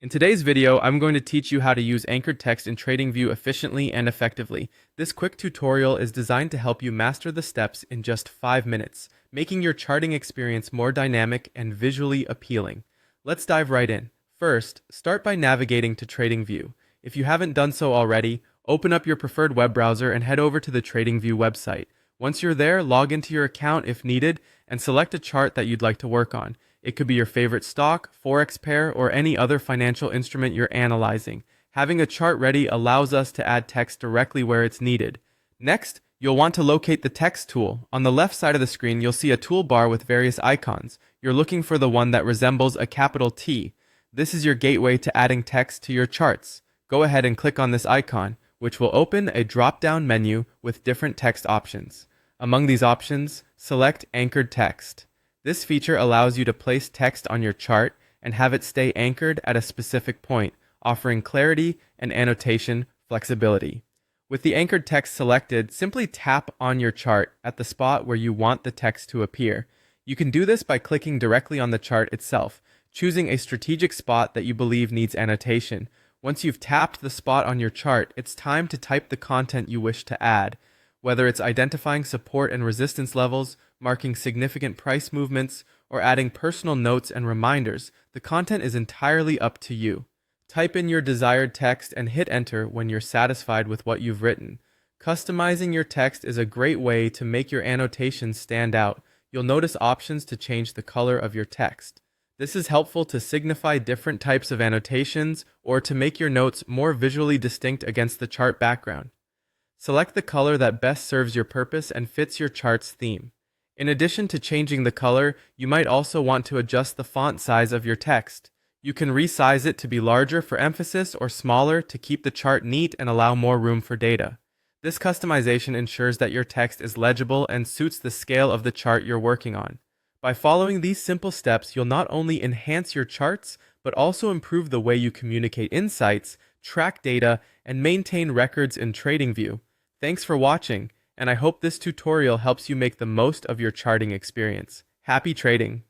In today's video, I'm going to teach you how to use anchored text in Tradingview efficiently and effectively. This quick tutorial is designed to help you master the steps in just 5 minutes, making your charting experience more dynamic and visually appealing. Let's dive right in. First, start by navigating to Tradingview. If you haven't done so already, open up your preferred web browser and head over to the Tradingview website. Once you're there, log into your account if needed and select a chart that you'd like to work on. It could be your favorite stock, forex pair, or any other financial instrument you're analyzing. Having a chart ready allows us to add text directly where it's needed. Next, you'll want to locate the text tool. On the left side of the screen, you'll see a toolbar with various icons. You're looking for the one that resembles a capital T. This is your gateway to adding text to your charts. Go ahead and click on this icon, which will open a drop-down menu with different text options. Among these options, select Anchored Text. This feature allows you to place text on your chart and have it stay anchored at a specific point, offering clarity and annotation flexibility. With the anchored text selected, simply tap on your chart at the spot where you want the text to appear. You can do this by clicking directly on the chart itself, choosing a strategic spot that you believe needs annotation. Once you've tapped the spot on your chart, it's time to type the content you wish to add. Whether it's identifying support and resistance levels, marking significant price movements, or adding personal notes and reminders, the content is entirely up to you. Type in your desired text and hit enter when you're satisfied with what you've written. Customizing your text is a great way to make your annotations stand out. You'll notice options to change the color of your text. This is helpful to signify different types of annotations or to make your notes more visually distinct against the chart background. Select the color that best serves your purpose and fits your chart's theme. In addition to changing the color, you might also want to adjust the font size of your text. You can resize it to be larger for emphasis or smaller to keep the chart neat and allow more room for data. This customization ensures that your text is legible and suits the scale of the chart you're working on. By following these simple steps, you'll not only enhance your charts, but also improve the way you communicate insights, track data, and maintain records in Tradingview. Thanks for watching, and I hope this tutorial helps you make the most of your charting experience. Happy trading!